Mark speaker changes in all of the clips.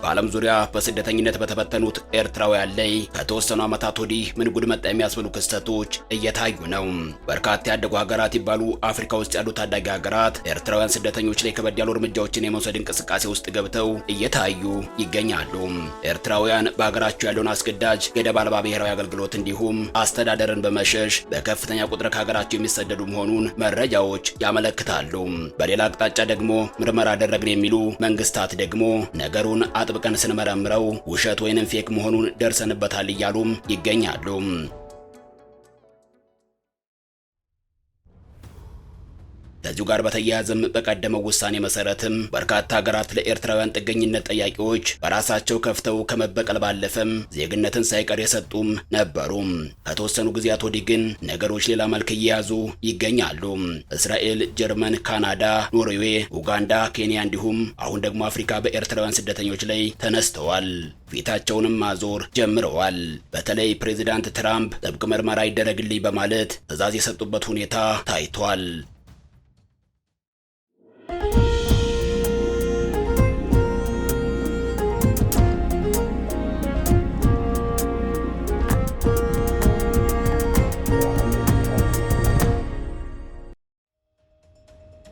Speaker 1: በዓለም ዙሪያ በስደተኝነት በተበተኑት ኤርትራውያን ላይ ከተወሰኑ ዓመታት ወዲህ ምን ጉድ መጣ የሚያስብሉ ክስተቶች እየታዩ ነው። በርካታ ያደጉ ሀገራት ይባሉ አፍሪካ ውስጥ ያሉ ታዳጊ ሀገራት ኤርትራውያን ስደተኞች ላይ ከበድ ያሉ እርምጃዎችን የመውሰድ እንቅስቃሴ ውስጥ ገብተው እየታዩ ይገኛሉ። ኤርትራውያን በሀገራቸው ያለውን አስገዳጅ ገደብ አልባ ብሔራዊ አገልግሎት እንዲሁም አስተዳደርን በመሸሽ በከፍተኛ ቁጥር ከሀገራቸው የሚሰደዱ መሆኑን መረጃዎች ያመለክታሉ። በሌላ አቅጣጫ ደግሞ ምርመራ አደረግን የሚሉ መንግስታት ደግሞ ነገሩን አጥብቀን ስንመረምረው ውሸት ወይንም ፌክ መሆኑን ደርሰንበታል እያሉም ይገኛሉ። ከዚሁ ጋር በተያያዘም በቀደመው ውሳኔ መሰረትም በርካታ ሀገራት ለኤርትራውያን ጥገኝነት ጠያቂዎች በራሳቸው ከፍተው ከመበቀል ባለፈም ዜግነትን ሳይቀር የሰጡም ነበሩ። ከተወሰኑ ጊዜያት ወዲህ ግን ነገሮች ሌላ መልክ እየያዙ ይገኛሉ። እስራኤል፣ ጀርመን፣ ካናዳ፣ ኖርዌይ፣ ኡጋንዳ፣ ኬንያ እንዲሁም አሁን ደግሞ አፍሪካ በኤርትራውያን ስደተኞች ላይ ተነስተዋል። ፊታቸውንም ማዞር ጀምረዋል። በተለይ ፕሬዚዳንት ትራምፕ ጥብቅ ምርመራ ይደረግልኝ በማለት ትዕዛዝ የሰጡበት ሁኔታ ታይቷል።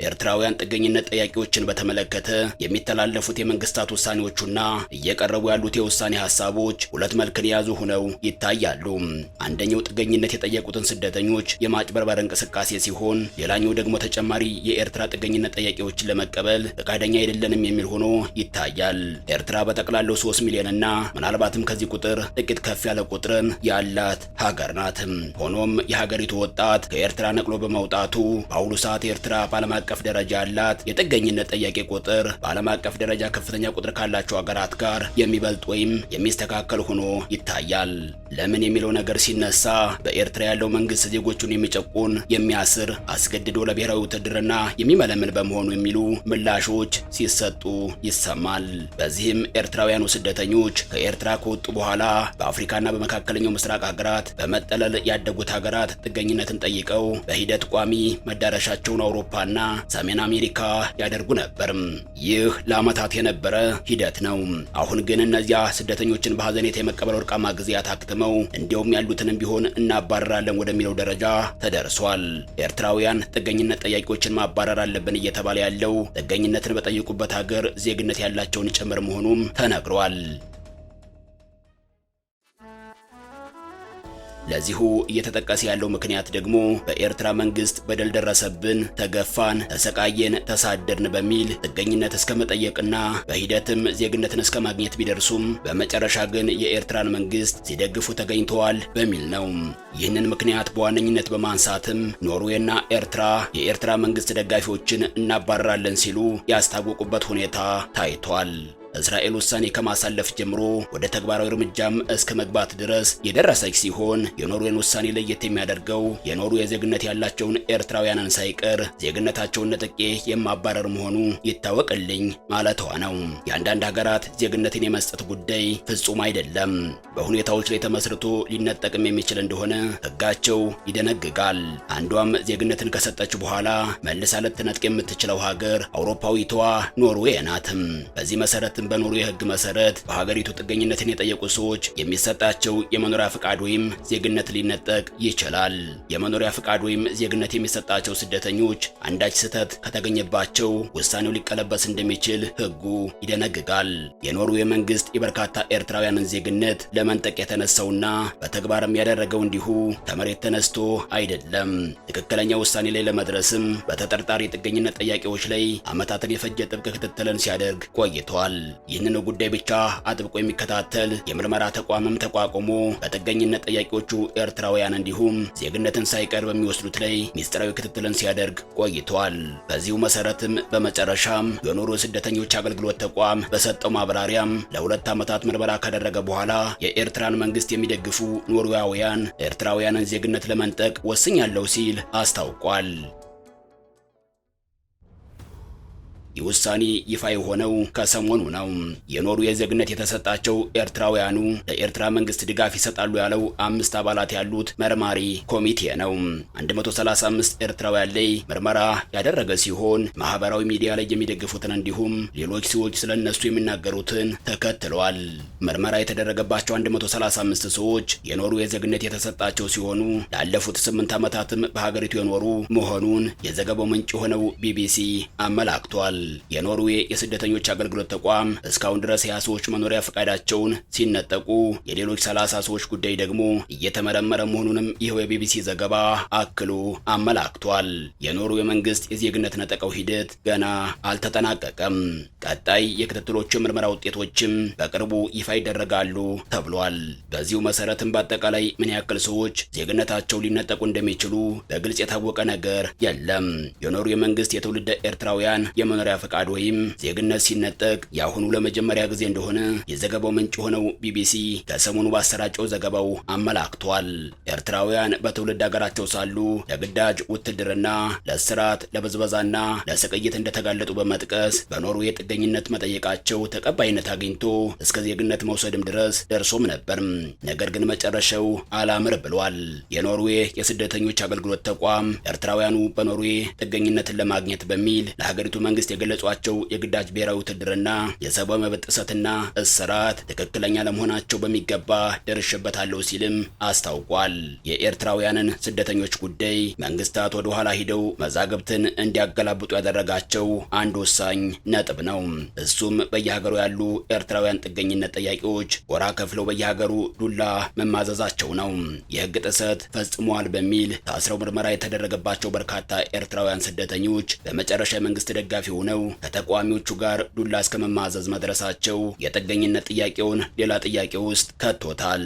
Speaker 1: ኤርትራውያን ጥገኝነት ጠያቂዎችን በተመለከተ የሚተላለፉት የመንግስታት ውሳኔዎችና እየቀረቡ ያሉት የውሳኔ ሐሳቦች ሁለት መልክን የያዙ ሆነው ይታያሉ። አንደኛው ጥገኝነት የጠየቁትን ስደተኞች የማጭበርበር እንቅስቃሴ ሲሆን፣ ሌላኛው ደግሞ ተጨማሪ የኤርትራ ጥገኝነት ጠያቂዎችን ለመቀበል ፈቃደኛ አይደለንም የሚል ሆኖ ይታያል። ኤርትራ በጠቅላላው 3 ሚሊዮንና ምናልባትም ከዚህ ቁጥር ጥቂት ከፍ ያለ ቁጥርን ያላት ሀገር ናት። ሆኖም የሀገሪቱ ወጣት ከኤርትራ ነቅሎ በመውጣቱ በአሁኑ ሰዓት ኤርትራ በዓለም አቀፍ ደረጃ ያላት የጥገኝነት ጠያቂ ቁጥር በዓለም አቀፍ ደረጃ ከፍተኛ ቁጥር ካላቸው ሀገራት ጋር የሚበልጥ ወይም የሚስተካከል ሆኖ ይታያል። ለምን የሚለው ነገር ሲነሳ በኤርትራ ያለው መንግስት ዜጎቹን የሚጨቁን፣ የሚያስር፣ አስገድዶ ለብሔራዊ ውትድርና የሚመለምል በመሆኑ የሚሉ ምላሾች ሲሰጡ ይሰማል። በዚህም ኤርትራውያኑ ስደተኞች ከኤርትራ ከወጡ በኋላ በአፍሪካና በመካከለኛው ምስራቅ ሀገራት በመጠለል ያደጉት ሀገራት ጥገኝነትን ጠይቀው በሂደት ቋሚ መዳረሻቸውን አውሮፓና ሰሜን አሜሪካ ያደርጉ ነበር። ይህ ለዓመታት የነበረ ሂደት ነው። አሁን ግን እነዚያ ስደተኞችን በሐዘኔታ የመቀበል ወርቃማ ጊዜያት አክትመው እንዲያውም ያሉትንም ቢሆን እናባረራለን ወደሚለው ደረጃ ተደርሷል። ኤርትራውያን ጥገኝነት ጠያቂዎችን ማባረር አለብን እየተባለ ያለው ጥገኝነትን በጠየቁበት ሀገር ዜግነት ያላቸውን ጭምር መሆኑም ተነግሯል። ለዚሁ እየተጠቀሰ ያለው ምክንያት ደግሞ በኤርትራ መንግስት በደል ደረሰብን፣ ተገፋን፣ ተሰቃየን፣ ተሳደርን በሚል ጥገኝነት እስከ መጠየቅና በሂደትም ዜግነትን እስከ ማግኘት ቢደርሱም በመጨረሻ ግን የኤርትራን መንግስት ሲደግፉ ተገኝተዋል በሚል ነው። ይህንን ምክንያት በዋነኝነት በማንሳትም ኖርዌይና ኤርትራ የኤርትራ መንግስት ደጋፊዎችን እናባረራለን ሲሉ ያስታወቁበት ሁኔታ ታይቷል። እስራኤል ውሳኔ ከማሳለፍ ጀምሮ ወደ ተግባራዊ እርምጃም እስከ መግባት ድረስ የደረሰች ሲሆን የኖርዌይን ውሳኔ ለየት የሚያደርገው የኖርዌይ ዜግነት ያላቸውን ኤርትራውያንን ሳይቀር ዜግነታቸውን ነጥቄ የማባረር መሆኑ ይታወቅልኝ ማለቷ ነው። የአንዳንድ ሀገራት ዜግነትን የመስጠት ጉዳይ ፍጹም አይደለም። በሁኔታዎች ላይ ተመስርቶ ሊነጠቅም የሚችል እንደሆነ ሕጋቸው ይደነግጋል። አንዷም ዜግነትን ከሰጠች በኋላ መልሳ ልትነጥቅ የምትችለው ሀገር አውሮፓዊቷ ኖርዌይ ናትም። በዚህ መሰረት በኖርዌይ ሕግ መሰረት በሀገሪቱ ጥገኝነትን የጠየቁ ሰዎች የሚሰጣቸው የመኖሪያ ፍቃድ ወይም ዜግነት ሊነጠቅ ይችላል። የመኖሪያ ፍቃድ ወይም ዜግነት የሚሰጣቸው ስደተኞች አንዳች ስህተት ከተገኘባቸው ውሳኔው ሊቀለበስ እንደሚችል ሕጉ ይደነግጋል። የኖርዌይ መንግስት የበርካታ ኤርትራውያንን ዜግነት ለመንጠቅ የተነሳውና በተግባርም ያደረገው እንዲሁ ከመሬት ተነስቶ አይደለም። ትክክለኛ ውሳኔ ላይ ለመድረስም በተጠርጣሪ ጥገኝነት ጠያቂዎች ላይ ዓመታትን የፈጀ ጥብቅ ክትትልን ሲያደርግ ቆይቷል። ይህንን ጉዳይ ብቻ አጥብቆ የሚከታተል የምርመራ ተቋምም ተቋቁሞ በጥገኝነት ጠያቂዎቹ ኤርትራውያን እንዲሁም ዜግነትን ሳይቀር በሚወስዱት ላይ ሚስጥራዊ ክትትልን ሲያደርግ ቆይቷል። በዚሁ መሰረትም በመጨረሻም የኖርዌይ ስደተኞች አገልግሎት ተቋም በሰጠው ማብራሪያም ለ2 ዓመታት ምርመራ ካደረገ በኋላ የኤርትራን መንግስት የሚደግፉ ኖርዌያውያን ኤርትራውያንን ዜግነት ለመንጠቅ ወስኛለሁ ሲል አስታውቋል። ይህ ውሳኔ ይፋ የሆነው ከሰሞኑ ነው። የኖርዌይ ዜግነት የተሰጣቸው ኤርትራውያኑ ለኤርትራ መንግስት ድጋፍ ይሰጣሉ ያለው 5 አባላት ያሉት መርማሪ ኮሚቴ ነው። 135 ኤርትራውያን ላይ ምርመራ ያደረገ ሲሆን ማህበራዊ ሚዲያ ላይ የሚደግፉትን እንዲሁም ሌሎች ሰዎች ስለነሱ የሚናገሩትን ተከትለዋል። ምርመራ የተደረገባቸው 135 ሰዎች የኖርዌይ ዜግነት የተሰጣቸው ሲሆኑ ላለፉት 8 ዓመታትም በሀገሪቱ የኖሩ መሆኑን የዘገባው ምንጭ የሆነው ቢቢሲ አመላክቷል። የኖርዌይ የስደተኞች አገልግሎት ተቋም እስካሁን ድረስ 20 ሰዎች መኖሪያ ፈቃዳቸውን ሲነጠቁ የሌሎች 30 ሰዎች ጉዳይ ደግሞ እየተመረመረ መሆኑንም ይኸው የቢቢሲ ዘገባ አክሎ አመላክቷል። የኖርዌይ መንግስት የዜግነት ነጠቀው ሂደት ገና አልተጠናቀቀም። ቀጣይ የክትትሎች ምርመራ ውጤቶችም በቅርቡ ይፋ ይደረጋሉ ተብሏል። በዚሁ መሰረትም በአጠቃላይ ምን ያክል ሰዎች ዜግነታቸው ሊነጠቁ እንደሚችሉ በግልጽ የታወቀ ነገር የለም። የኖርዌይ መንግስት የትውልደ ኤርትራውያን የመኖሪያ ፈቃድ ወይም ዜግነት ሲነጠቅ የአሁኑ ለመጀመሪያ ጊዜ እንደሆነ የዘገባው ምንጭ የሆነው ቢቢሲ ከሰሞኑ ባሰራጨው ዘገባው አመላክቷል። ኤርትራውያን በትውልድ ሀገራቸው ሳሉ ለግዳጅ ውትድርና፣ ለእስራት፣ ለብዝበዛና ለስቅይት እንደተጋለጡ በመጥቀስ በኖርዌይ ጥገኝነት መጠየቃቸው ተቀባይነት አግኝቶ እስከ ዜግነት መውሰድም ድረስ ደርሶም ነበር። ነገር ግን መጨረሻው አላምር ብሏል። የኖርዌይ የስደተኞች አገልግሎት ተቋም ኤርትራውያኑ በኖርዌይ ጥገኝነትን ለማግኘት በሚል ለሀገሪቱ መንግስት የገለጿቸው የግዳጅ ብሔራዊ ውትድርና፣ የሰብአዊ መብት ጥሰትና እስራት ትክክለኛ ለመሆናቸው በሚገባ ደርሼበታለሁ ሲልም አስታውቋል። የኤርትራውያንን ስደተኞች ጉዳይ መንግስታት ወደ ኋላ ሂደው መዛግብትን እንዲያገላብጡ ያደረጋቸው አንድ ወሳኝ ነጥብ ነው። እሱም በየሀገሩ ያሉ ኤርትራውያን ጥገኝነት ጠያቂዎች ጎራ ከፍለው በየሀገሩ ዱላ መማዘዛቸው ነው። የህግ ጥሰት ፈጽመዋል በሚል ታስረው ምርመራ የተደረገባቸው በርካታ ኤርትራውያን ስደተኞች በመጨረሻ የመንግስት ደጋፊ ሆነው ከተቃዋሚዎቹ ጋር ዱላ እስከ መማዘዝ መድረሳቸው የጥገኝነት ጥያቄውን ሌላ ጥያቄ ውስጥ ከቶታል።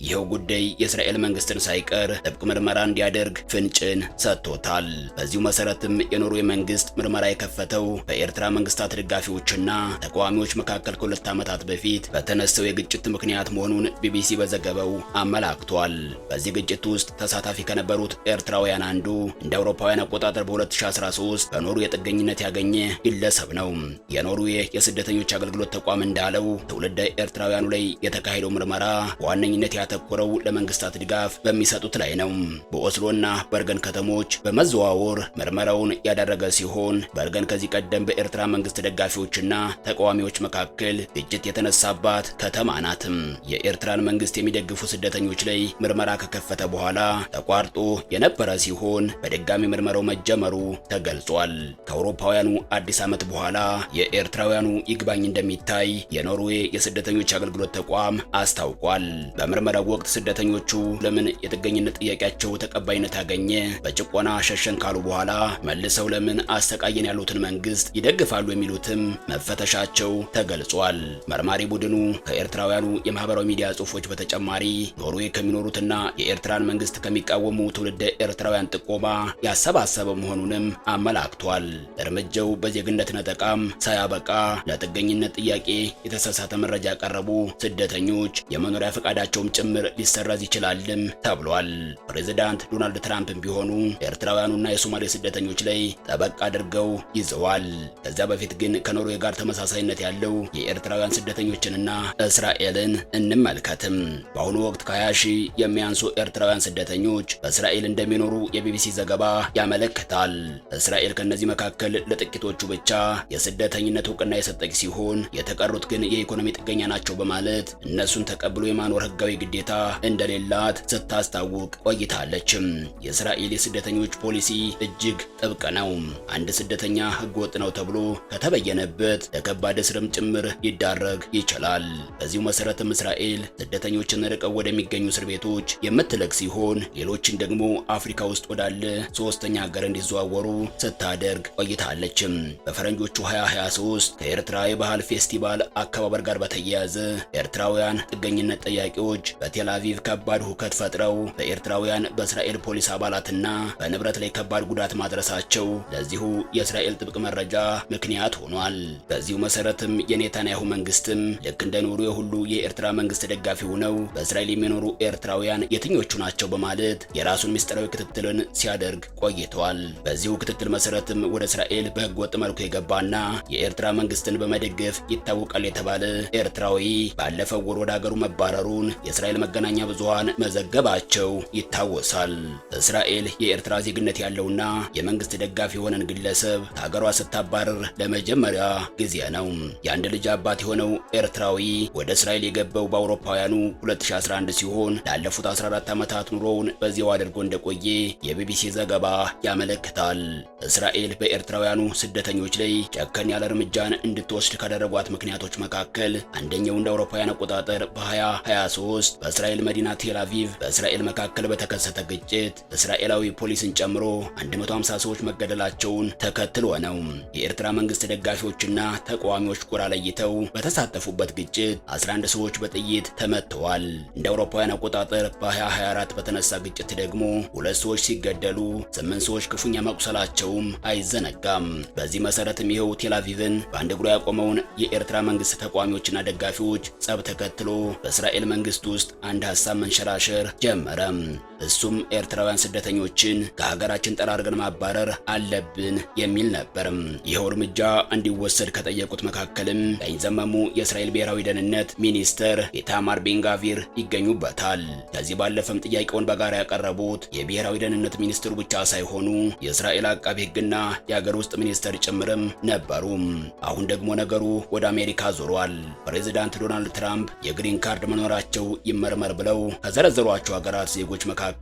Speaker 1: ይኸው ጉዳይ የእስራኤል መንግስትን ሳይቀር ጥብቅ ምርመራ እንዲያደርግ ፍንጭን ሰጥቶታል። በዚሁ መሰረትም የኖርዌይ መንግስት ምርመራ የከፈተው በኤርትራ መንግስታት ደጋፊዎችና ተቃዋሚዎች መካከል ከ2 ዓመታት በፊት በተነሳው የግጭት ምክንያት መሆኑን ቢቢሲ በዘገባው አመላክቷል። በዚህ ግጭት ውስጥ ተሳታፊ ከነበሩት ኤርትራውያን አንዱ እንደ አውሮፓውያን አቆጣጠር በ2013 በኖርዌይ ጥገኝነት ያገኘ ግለሰብ ነው። የኖርዌይ የስደተኞች አገልግሎት ተቋም እንዳለው ትውልደ ኤርትራውያኑ ላይ የተካሄደው ምርመራ በዋነኝነት ያተኮረው ለመንግስታት ድጋፍ በሚሰጡት ላይ ነው። በኦስሎና በርገን ከተሞች በመዘዋወር ምርመራውን ያደረገ ሲሆን በርገን ከዚህ ቀደም በኤርትራ መንግስት ደጋፊዎችና ተቃዋሚዎች መካከል ግጭት የተነሳባት ከተማ ናትም። የኤርትራን መንግስት የሚደግፉ ስደተኞች ላይ ምርመራ ከከፈተ በኋላ ተቋርጦ የነበረ ሲሆን በድጋሚ ምርመራው መጀመሩ ተገልጿል። ከአውሮፓውያኑ አዲስ ዓመት በኋላ የኤርትራውያኑ ይግባኝ እንደሚታይ የኖርዌይ የስደተኞች አገልግሎት ተቋም አስታውቋል። በምርመራው ወቅት ስደተኞቹ ለምን የጥገኝነት ጥያቄያቸው ተቀባይነት አገኘ፣ በጭቆና ሸሸን ካሉ በኋላ መልሰው ለምን አሰቃየን ያሉትን መንግስት ይደግፋሉ የሚሉትም መፈተሻቸው ተገልጿል። መርማሪ ቡድኑ ከኤርትራውያኑ የማህበራዊ ሚዲያ ጽሑፎች በተጨማሪ ኖርዌይ ከሚኖሩትና የኤርትራን መንግስት ከሚቃወሙ ትውልደ ኤርትራውያን ጥቆማ ያሰባሰበ መሆኑንም አመላክቷል። እርምጃው በዜግነት ነጠቃም ሳያበቃ ለጥገኝነት ጥያቄ የተሳሳተ መረጃ ያቀረቡ ስደተኞች የመኖሪያ ፈቃዳቸውም ጭምር ሊሰረዝ ይችላልም ተብሏል። ፕሬዝዳንት ዶናልድ ትራምፕም ቢሆኑ ኤርትራውያኑና የሶማሌ ስደተኞች ላይ ጠበቅ አድርገው ይዘዋል። ከዚያ በፊት ግን ከኖርዌይ ጋር ተመሳሳይነት ያለው የኤርትራውያን ስደተኞችንና እስራኤልን እንመልከትም። በአሁኑ ወቅት ከ20 ሺህ የሚያንሱ ኤርትራውያን ስደተኞች በእስራኤል እንደሚኖሩ የቢቢሲ ዘገባ ያመለክታል። እስራኤል ከነዚህ መካከል ለጥቂቶቹ ብቻ የስደተኝነት እውቅና የሰጠች ሲሆን የተቀሩት ግን የኢኮኖሚ ጥገኛ ናቸው በማለት እነሱን ተቀብሎ የማኖር ህጋዊ ግዴታ እንደሌላት ስታስታውቅ ቆይታለችም። የእስራኤል የስደተኞች ፖሊሲ እጅግ ጥብቅ ነው። አንድ ስደተኛ ህገወጥ ነው ተብሎ ከተበየነበት ለከባድ እስርም ጭምር ሊዳረግ ይችላል። በዚሁ መሰረትም እስራኤል ስደተኞችን ርቀው ወደሚገኙ እስር ቤቶች የምትልክ ሲሆን ሌሎችን ደግሞ አፍሪካ ውስጥ ወዳለ ሶስተኛ ሀገር እንዲዘዋወሩ ስታደርግ ቆይታለችም። በፈረንጆቹ 2023 ከኤርትራ የባህል ፌስቲቫል አከባበር ጋር በተያያዘ ኤርትራውያን ጥገኝነት ጠያቂዎች በቴል አቪቭ ከባድ ሁከት ፈጥረው በኤርትራውያን በእስራኤል ፖሊስ አባላትና በንብረት ላይ ከባድ ጉዳት ማድረሳቸው ለዚሁ የእስራኤል ጥብቅ መረጃ ምክንያት ሆኗል። በዚሁ መሰረትም የኔታንያሁ መንግስትም ልክ እንደ ኖሩ የሁሉ የኤርትራ መንግስት ደጋፊ ሆነው በእስራኤል የሚኖሩ ኤርትራውያን የትኞቹ ናቸው በማለት የራሱን ምስጢራዊ ክትትልን ሲያደርግ ቆይተዋል። በዚሁ ክትትል መሰረትም ወደ እስራኤል በህገ ወጥ መልኩ የገባና የኤርትራ መንግስትን በመደገፍ ይታወቃል የተባለ ኤርትራዊ ባለፈው ወር ወደ ሀገሩ መባረሩን የእስራኤል መገናኛ ብዙሃን መዘገባቸው ይታወሳል። እስራኤል የኤርትራ ዜግነት ያለውና የመንግስት ደጋፊ የሆነን ግለሰብ ከሀገሯ ስታባረር ለመጀመሪያ ጊዜ ነው። የአንድ ልጅ አባት የሆነው ኤርትራዊ ወደ እስራኤል የገባው በአውሮፓውያኑ 2011 ሲሆን ላለፉት 14 ዓመታት ኑሮውን በዚያው አድርጎ እንደቆየ የቢቢሲ ዘገባ ያመለክታል። እስራኤል በኤርትራውያኑ ስደተኞች ላይ ጨከን ያለ እርምጃን እንድትወስድ ካደረጓት ምክንያቶች መካከል አንደኛው እንደ አውሮፓውያን አቆጣጠር በ2023 በእስራኤል መዲና ቴል አቪቭ በእስራኤል መካከል በተከሰተ ግጭት እስራኤላዊ ፖሊስን ጨምሮ 150 ሰዎች መገደላቸውን ተከትሎ ነው። የኤርትራ መንግስት ደጋፊዎችና ተቃዋሚዎች ጎራ ለይተው በተሳተፉበት ግጭት 11 ሰዎች በጥይት ተመተዋል። እንደ አውሮፓውያን አቆጣጠር በ2024 በተነሳ ግጭት ደግሞ 2 ሰዎች ሲገደሉ 8 ሰዎች ክፉኛ መቁሰላቸውም አይዘነጋም። በዚህ መሰረትም ይኸው ቴል አቪቭን በአንድ እግሩ ያቆመውን የኤርትራ መንግስት ተቃዋሚዎችና ደጋፊዎች ጸብ ተከትሎ በእስራኤል መንግስት ውስጥ አንድ ሐሳብ መንሸራሸር ጀመረ። እሱም ኤርትራውያን ስደተኞችን ከሀገራችን ጠራርገን ማባረር አለብን የሚል ነበር። ይኸው እርምጃ እንዲወሰድ ከጠየቁት መካከልም ቀኝ ዘመሙ የእስራኤል ብሔራዊ ደህንነት ሚኒስተር ኢታማር ቤን ግቪር ይገኙበታል። ከዚህ ባለፈም ጥያቄውን በጋራ ያቀረቡት የብሔራዊ ደህንነት ሚኒስትሩ ብቻ ሳይሆኑ የእስራኤል አቃቤ ሕግና የሀገር ውስጥ ሚኒስተር ጭምርም ነበሩ። አሁን ደግሞ ነገሩ ወደ አሜሪካ ዞሯል። ፕሬዚዳንት ዶናልድ ትራምፕ የግሪን ካርድ መኖራቸው ይመርመር ብለው ከዘረዘሯቸው ሀገራት ዜጎች መካከል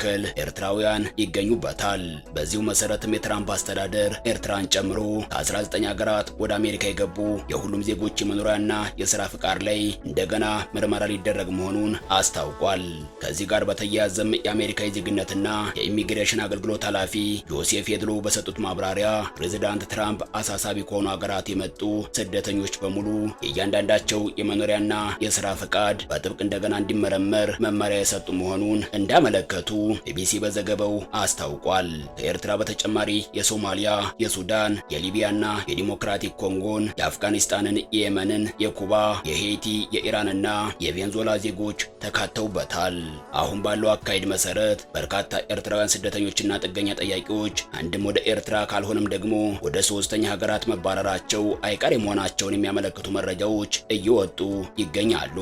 Speaker 1: ኤርትራውያን ይገኙበታል። በዚሁ መሰረትም የትራምፕ አስተዳደር ኤርትራን ጨምሮ ከ19 ሀገራት ወደ አሜሪካ የገቡ የሁሉም ዜጎች የመኖሪያና የሥራ ፍቃድ ላይ እንደገና ምርመራ ሊደረግ መሆኑን አስታውቋል። ከዚህ ጋር በተያያዘም የአሜሪካ የዜግነትና የኢሚግሬሽን አገልግሎት ኃላፊ ጆሴፍ የድሎ በሰጡት ማብራሪያ ፕሬዚዳንት ትራምፕ አሳሳቢ ከሆኑ ሀገራት የመጡ ስደተኞች በሙሉ የእያንዳንዳቸው የመኖሪያና የሥራ ፍቃድ በጥብቅ እንደገና እንዲመረመር መመሪያ የሰጡ መሆኑን እንዳመለከቱ ቢቢሲ በዘገባው አስታውቋል። ከኤርትራ በተጨማሪ የሶማሊያ፣ የሱዳን፣ የሊቢያና የዲሞክራቲክ ኮንጎን፣ የአፍጋኒስታንን፣ የየመንን፣ የኩባ፣ የሄይቲ፣ የኢራንና የቬንዙዌላ ዜጎች ተካተውበታል። አሁን ባለው አካሄድ መሰረት በርካታ ኤርትራውያን ስደተኞችና ጥገኛ ጠያቂዎች አንድም ወደ ኤርትራ ካልሆነም ደግሞ ወደ ሶስተኛ ሀገራት መባረራቸው አይቀሬ መሆናቸውን የሚያመለክቱ መረጃዎች እየወጡ ይገኛሉ።